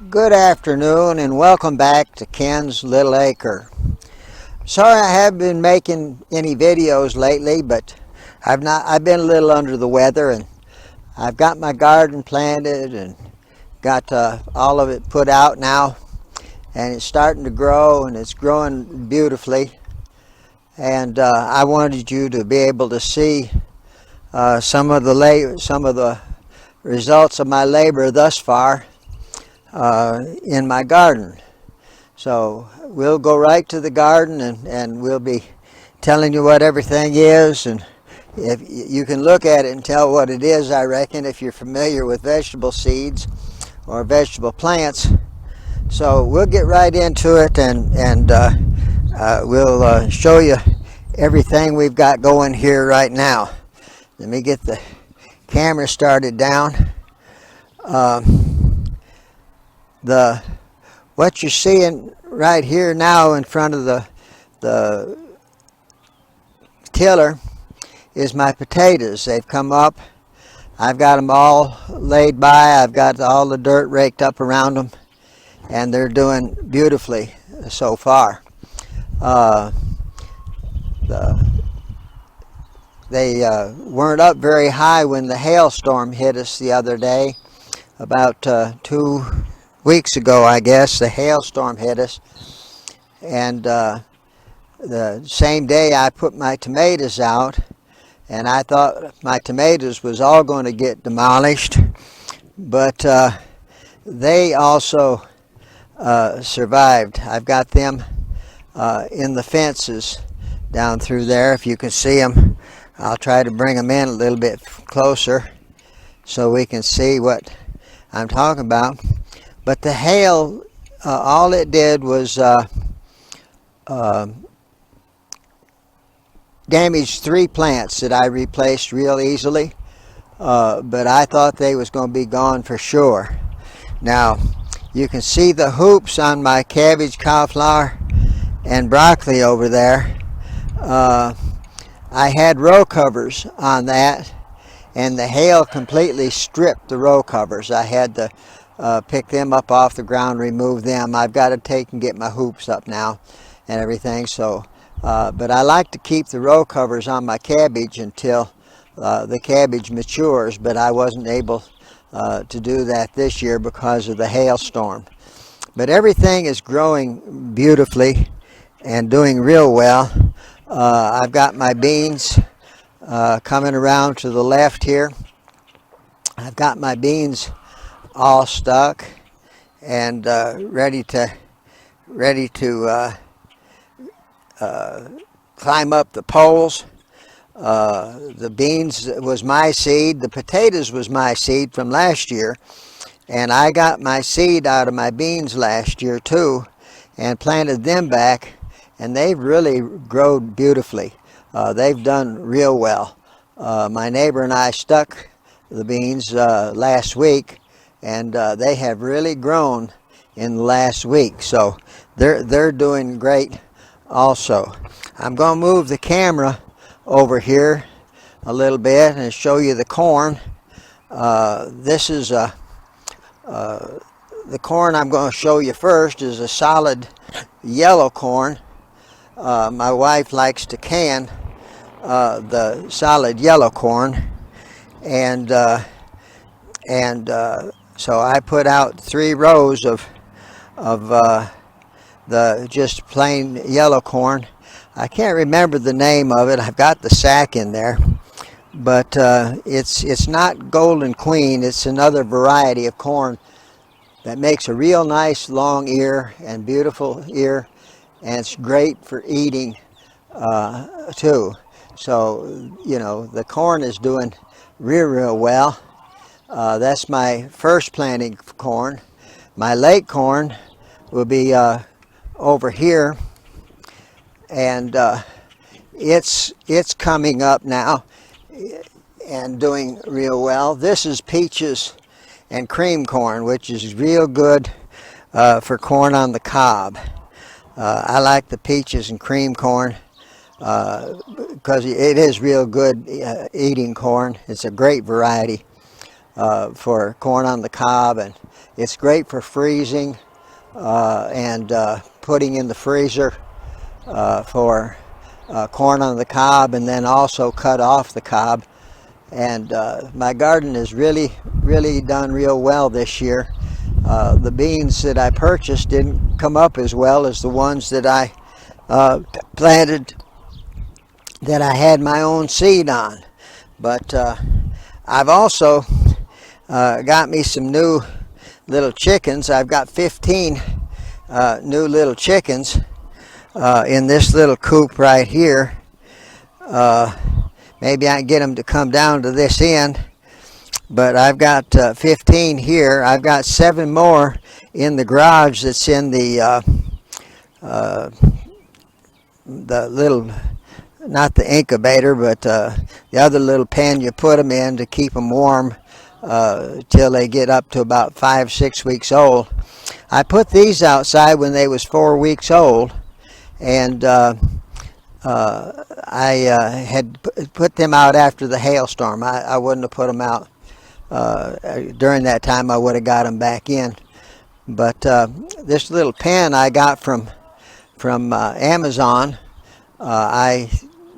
Good afternoon and welcome back to Ken's Little Acre. Sorry I haven't been making any videos lately, but I've been a little under the weather, and I've got my garden planted and got all of it put out now, and it's starting to grow, and it's growing beautifully. And I wanted you to be able to see some of the results of my labor thus far in my garden. So we'll go right to the garden, and we'll be telling you what everything is, and if you can look at it and tell what it is, I reckon, if you're familiar with vegetable seeds or vegetable plants. So we'll get right into it, and we'll show you everything we've got going here right now. Let me get the camera started down. What you're seeing right here now in front of the tiller is my potatoes. They've come up. I've got them all laid by. I've got all the dirt raked up around them, and they're doing beautifully so far. They weren't up very high when the hailstorm hit us the other day. About 2 weeks ago, I guess, the hailstorm hit us, and the same day I put my tomatoes out, and I thought my tomatoes was all going to get demolished, but they also survived. I've got them in the fences down through there. If you can see them, I'll try to bring them in a little bit closer so we can see what I'm talking about. But the hail, all it did was damage 3 plants that I replaced real easily, but I thought they was going to be gone for sure. Now, you can see the hoops on my cabbage, cauliflower, and broccoli over there. I had row covers on that, and the hail completely stripped the row covers. I had to pick them up off the ground, remove them. I've got to take and get my hoops up now and everything. So, but I like to keep the row covers on my cabbage until the cabbage matures, but I wasn't able to do that this year because of the hailstorm. But everything is growing beautifully and doing real well. I've got my beans coming around to the left here. I've got my beans all stuck and ready to climb up the poles. The beans was my seed. The potatoes was my seed from last year, and I got my seed out of my beans last year too, and planted them back, and they've really grown beautifully. They've done real well. My neighbor and I stuck the beans last week, and they have really grown in the last week, so they're doing great also. I'm going to move the camera over here a little bit and show you the corn. This is the corn I'm going to show you first is a solid yellow corn. My wife likes to can the solid yellow corn, and so I put out 3 rows of the just plain yellow corn. I can't remember the name of it. I've got the sack in there, but it's not Golden Queen. It's another variety of corn that makes a real nice long ear and beautiful ear, and it's great for eating too. So, you know, the corn is doing real well. That's my first planting of corn. My late corn will be over here, and it's coming up now and doing real well. This is peaches and cream corn, which is real good for corn on the cob. I like the peaches and cream corn because it is real good eating corn. It's a great variety. for corn on the cob, and it's great for freezing and putting in the freezer for corn on the cob, and then also cut off the cob. And my garden has really done real well this year. The beans that I purchased didn't come up as well as the ones that I planted, that I had my own seed on. But I've also got me some new little chickens. I've got 15 new little chickens in this little coop right here. Maybe I can get them to come down to this end, but I've got 15 here. I've got 7 more in the garage that's in the little, not the incubator, but the other little pen you put them in to keep them warm till they get up to about 5-6 weeks old. I put these outside when they was 4 weeks old, and I had put them out after the hailstorm. I wouldn't have put them out during that time. I would have got them back in. But this little pen I got from Amazon, I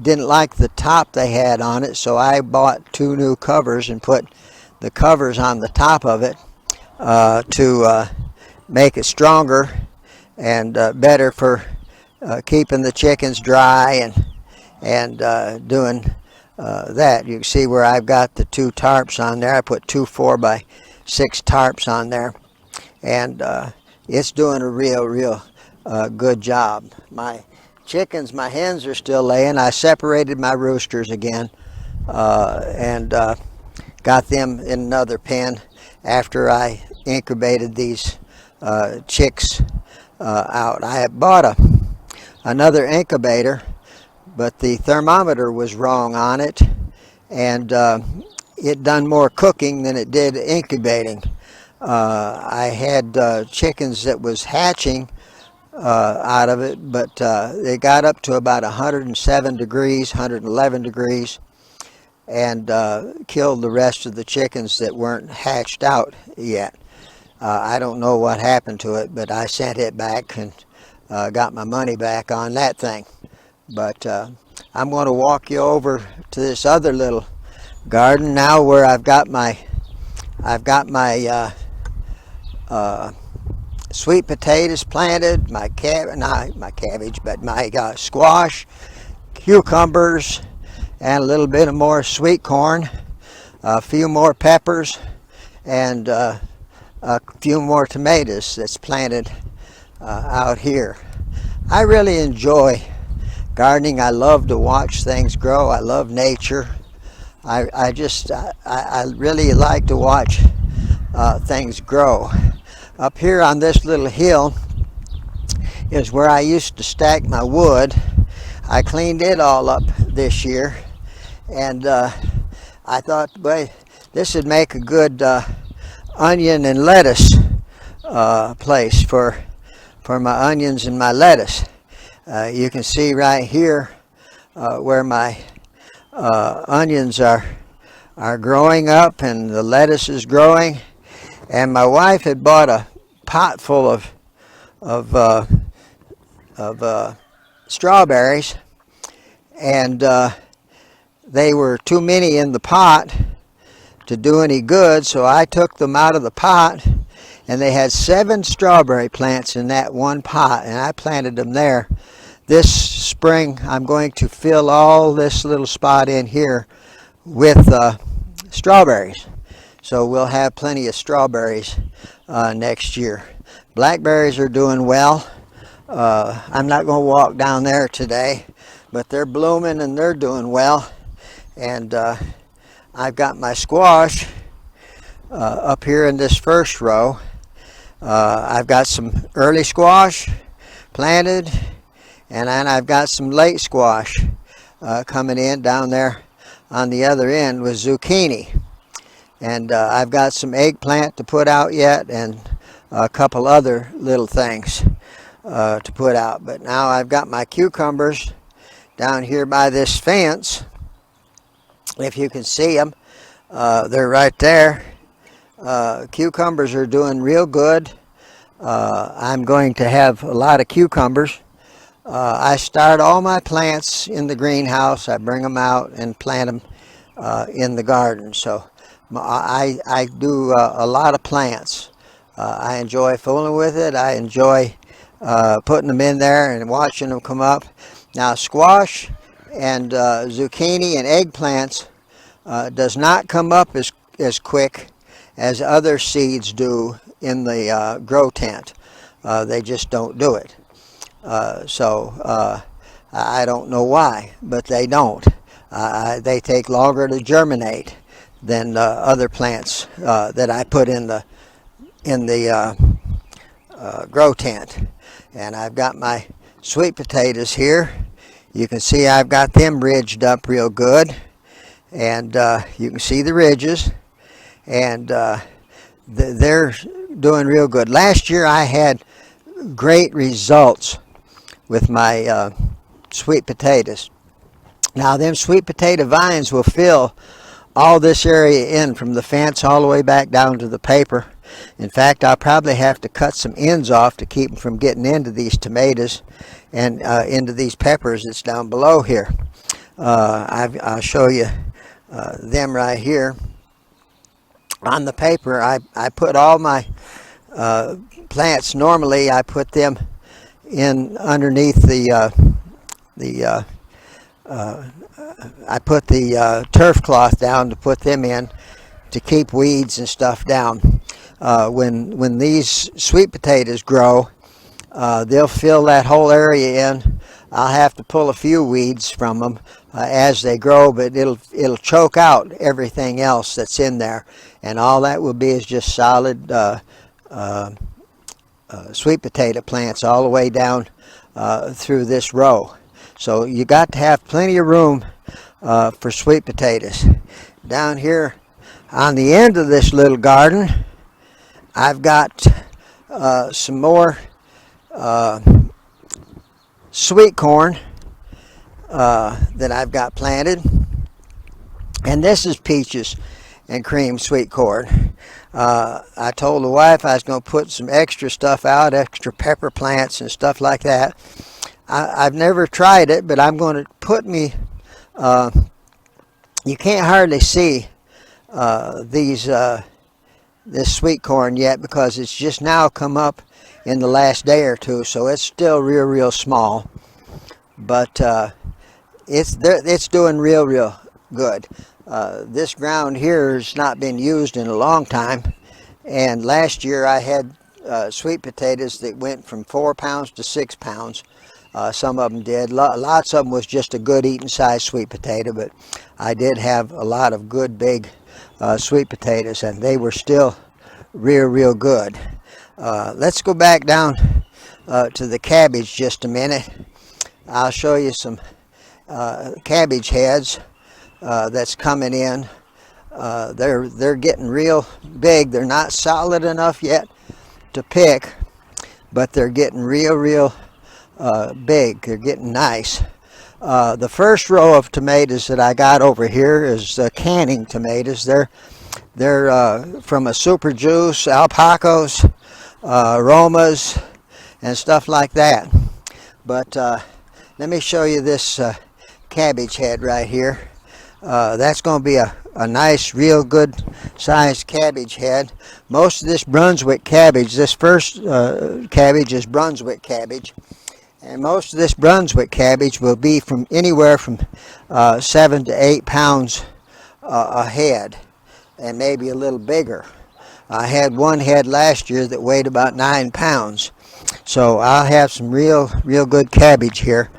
didn't like the top they had on it, so I bought 2 new covers and put the covers on the top of it to make it stronger and better for keeping the chickens dry and doing that. You can see where I've got the 2 tarps on there. I put 2 4x6 tarps on there, and it's doing a real good job. My chickens, my hens are still laying. I separated my roosters again and got them in another pen after I incubated these chicks out. I had bought another incubator, but the thermometer was wrong on it, and it done more cooking than it did incubating. I had chickens that was hatching out of it, but they got up to about 107 degrees, 111 degrees, and killed the rest of the chickens that weren't hatched out yet. I don't know what happened to it, but I sent it back and got my money back on that thing. But I'm going to walk you over to this other little garden now, where I've got my sweet potatoes planted, my cabbage, but my squash, cucumbers, and a little bit of more sweet corn, a few more peppers, and a few more tomatoes that's planted out here. I really enjoy gardening. I love to watch things grow. I love nature. I really like to watch things grow. Up here on this little hill is where I used to stack my wood. I cleaned it all up this year, and I thought, boy, this would make a good onion and lettuce place for my onions and my lettuce. You can see right here where my onions are growing up, and the lettuce is growing. And my wife had bought a pot full of strawberries, and they were too many in the pot to do any good, so I took them out of the pot, and they had 7 strawberry plants in that one pot, and I planted them there. This spring I'm going to fill all this little spot in here with strawberries, so we'll have plenty of strawberries next year. Blackberries are doing well. I'm not going to walk down there today, but they're blooming and they're doing well. And I've got my squash up here in this first row. I've got some early squash planted, and then I've got some late squash coming in down there on the other end with zucchini. And I've got some eggplant to put out yet, and a couple other little things to put out. But now I've got my cucumbers down here by this fence. If you can see them, they're right there Cucumbers are doing real good. I'm going to have a lot of cucumbers. I start all my plants in the greenhouse. I bring them out and plant them in the garden. So I do a lot of plants. I enjoy fooling with it. I enjoy putting them in there and watching them come up. Now squash and zucchini and eggplants does not come up as quick as other seeds do in the grow tent. They just don't do it. So I don't know why, but they don't. They take longer to germinate than other plants that I put in the grow tent. And I've got my sweet potatoes here. You can see I've got them ridged up real good, and you can see the ridges, and they're doing real good. Last year I had great results with my sweet potatoes. Now them sweet potato vines will fill all this area in from the fence all the way back down to the paper. In fact, I'll probably have to cut some ends off to keep them from getting into these tomatoes and into these peppers that's down below here. I'll show you them right here. On the paper, I put all my plants. Normally, I put them in underneath I put the turf cloth down to put them in to keep weeds and stuff down. When these sweet potatoes grow, they'll fill that whole area in. I'll have to pull a few weeds from them as they grow, but it'll choke out everything else that's in there, and all that will be is just solid sweet potato plants all the way down through this row. So you got to have plenty of room for sweet potatoes. Down here on the end of this little garden, I've got some more sweet corn that I've got planted, and this is peaches and cream sweet corn. I told the wife I was going to put some extra stuff out, extra pepper plants and stuff like that. I've never tried it, but I'm going to put me, you can't hardly see this sweet corn yet because it's just now come up in the last day or two, so it's still real small, but it's doing real good. This ground here has not been used in a long time, and last year I had sweet potatoes that went from 4 pounds to 6 pounds. Some of them did. Lots of them was just a good eating size sweet potato, but I did have a lot of good big sweet potatoes, and they were still real good. Let's go back down to the cabbage just a minute. I'll show you some cabbage heads that's coming in. They're getting real big. They're not solid enough yet to pick, but they're getting real big. They're getting nice. The first row of tomatoes that I got over here is canning tomatoes. They're from a Super Juice, Alpacos, Romas, and stuff like that. But let me show you this cabbage head right here. That's going to be a nice, real good sized cabbage head. Most of this Brunswick cabbage, this first cabbage is Brunswick cabbage. And most of this Brunswick cabbage will be from anywhere from 7 to 8 pounds a head, and maybe a little bigger. I had one head last year that weighed about 9 pounds. So I'll have some real good cabbage here.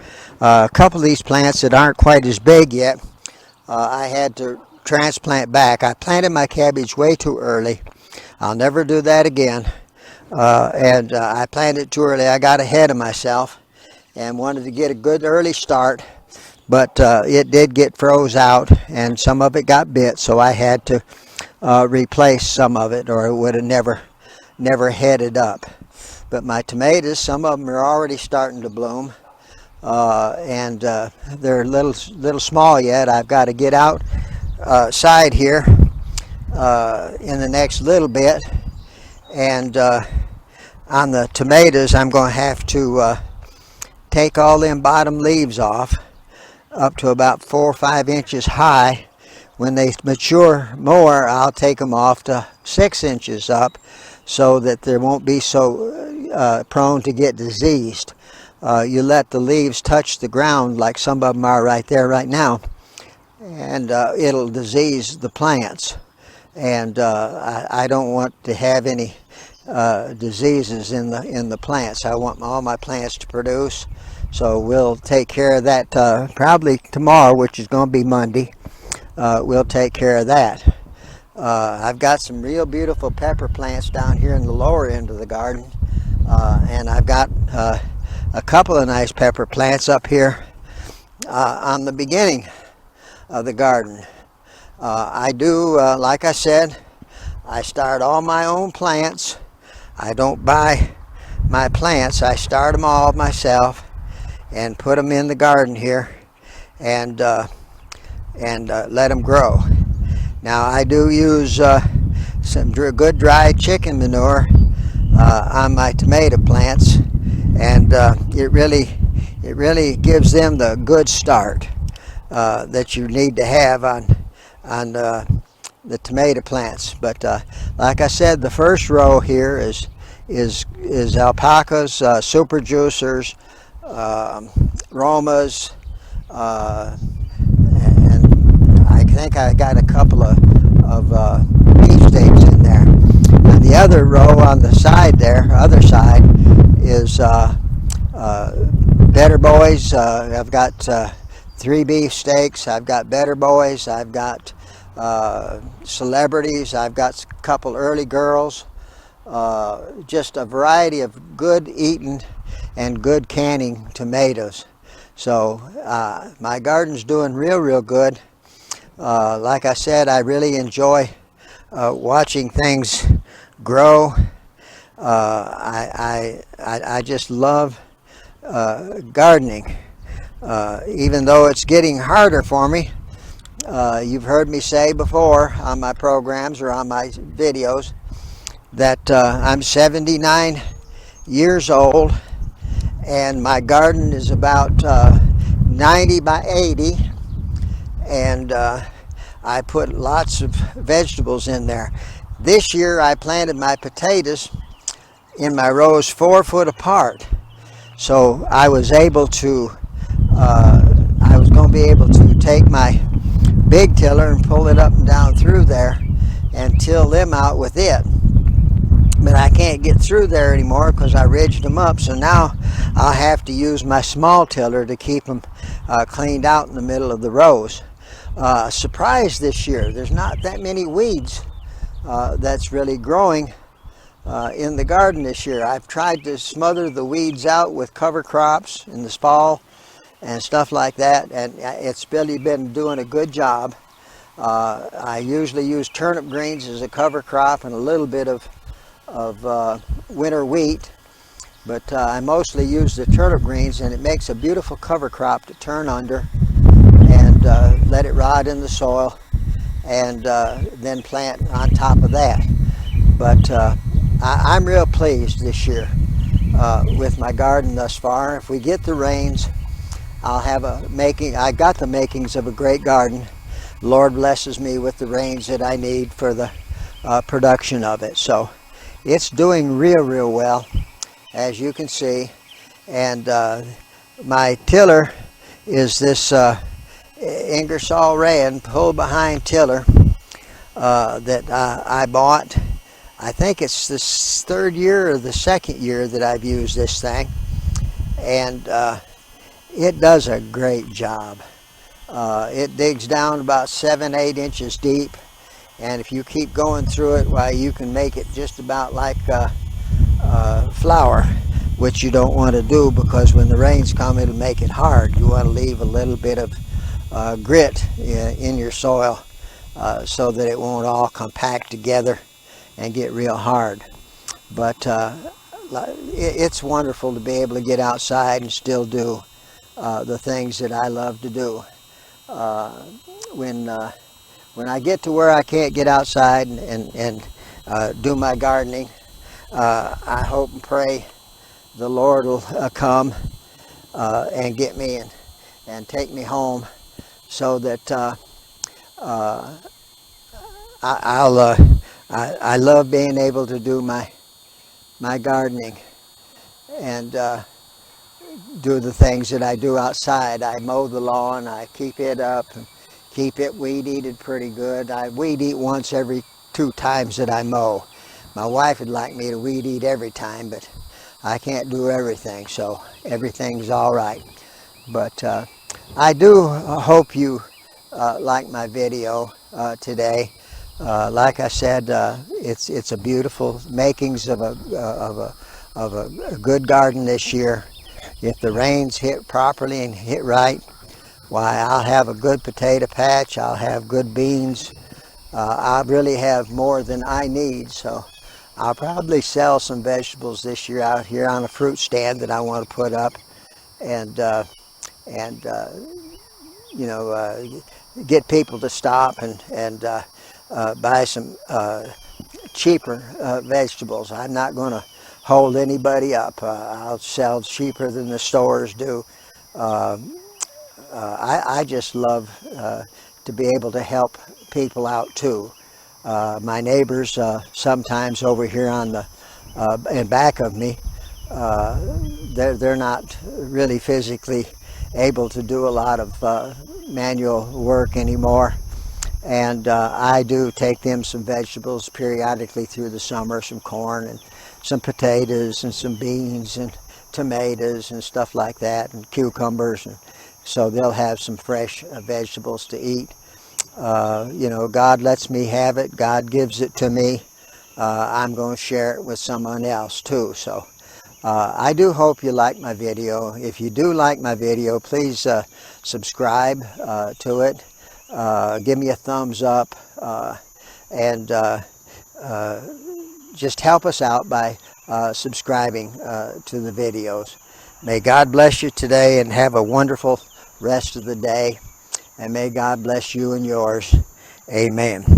A couple of these plants that aren't quite as big yet, I had to transplant back. I planted my cabbage way too early. I'll never do that again. And I planted too early. I got ahead of myself and wanted to get a good early start, but it did get froze out, and some of it got bit, so I had to replace some of it, or it would have never headed up. But my tomatoes, some of them are already starting to bloom, and they're little small yet. I've got to get outside here in the next little bit. And on the tomatoes, I'm going to have to take all them bottom leaves off up to about 4 or 5 inches high. When they mature more, I'll take them off to 6 inches up so that they won't be so prone to get diseased. You let the leaves touch the ground like some of them are right there right now, and it'll disease the plants. And I don't want to have any diseases in the plants. I want all my plants to produce. So we'll take care of that probably tomorrow, which is going to be Monday. We'll take care of that. I've got some real beautiful pepper plants down here in the lower end of the garden, and I've got a couple of nice pepper plants up here on the beginning of the garden. I do, like I said, I start all my own plants. I don't buy my plants. I start them all myself and put them in the garden here and let them grow. Now I do use some good dry chicken manure on my tomato plants, and it really gives them the good start that you need to have on the tomato plants. But like I said, the first row here is alpacas, super juicers, Romas, and I think I got a couple of beefsteaks in there. And the other row on the side there, other side, is Better Boys. I've got 3 beefsteaks. I've got Better Boys. I've got celebrities. I've got a couple early girls. Just a variety of good eating and good canning tomatoes. So my garden's doing real good. Like I said, I really enjoy watching things grow. I just love gardening. Even though it's getting harder for me. You've heard me say before on my programs or on my videos that I'm 79 years old, and my garden is about 90 by 80, and I put lots of vegetables in there. This year I planted my potatoes in my rows 4 foot apart, so I was able to going to be able to take my big tiller and pull it up and down through there and till them out with it. But I can't get through there anymore because I ridged them up, so now I'll have to use my small tiller to keep them cleaned out in the middle of the rows. Surprise this year, there's not that many weeds that's really growing in the garden this year. I've tried to smother the weeds out with cover crops in the fall and stuff like that, and it's really been doing a good job. I usually use turnip greens as a cover crop and a little bit of winter wheat, but I mostly use the turnip greens, and it makes a beautiful cover crop to turn under and let it rot in the soil, and then plant on top of that. But I'm real pleased this year with my garden thus far. If we get the rains, I'll have I got the makings of a great garden. The Lord blesses me with the rains that I need for the production of it. So it's doing real well, as you can see. And my tiller is this Ingersoll Rand pull behind tiller that I bought. I think it's the 3rd year or the 2nd year that I've used this thing, and it does a great job. It digs down about 7-8 inches deep, and if you keep going through it, why, you can make it just about like flour, which you don't want to do, because when the rains come, it'll make it hard. You want to leave a little bit of grit in your soil so that it won't all compact together and get real hard. But it's wonderful to be able to get outside and still do the things that I love to do. When when I get to where I can't get outside and do my gardening, I hope and pray the Lord will come and get me and take me home, so that I love being able to do my gardening and do the things that I do outside. I mow the lawn, I keep it up, and keep it weed eated pretty good. I weed eat once every 2 times that I mow. My wife would like me to weed eat every time, but I can't do everything, so everything's all right. But I do hope you like my video today. Like I said, it's a beautiful makings of a good garden this year. If the rains hit properly and hit right, why, I'll have a good potato patch. I'll have good beans. I really have more than I need, so I'll probably sell some vegetables this year out here on a fruit stand that I want to put up, and you know, get people to stop and buy some cheaper vegetables. I'm not going to hold anybody up. I'll sell cheaper than the stores do. I just love to be able to help people out too. My neighbors sometimes over here on the in back of me, they're not really physically able to do a lot of manual work anymore, and I do take them some vegetables periodically through the summer, some corn and some potatoes and some beans and tomatoes and stuff like that, and cucumbers, and so they'll have some fresh vegetables to eat. You know, God lets me have it. God gives it to me. I'm going to share it with someone else too. So I do hope you like my video. If you do like my video, please subscribe to it. Give me a thumbs up, and just help us out by subscribing to the videos. May God bless you today, and have a wonderful rest of the day, and may God bless you and yours. Amen.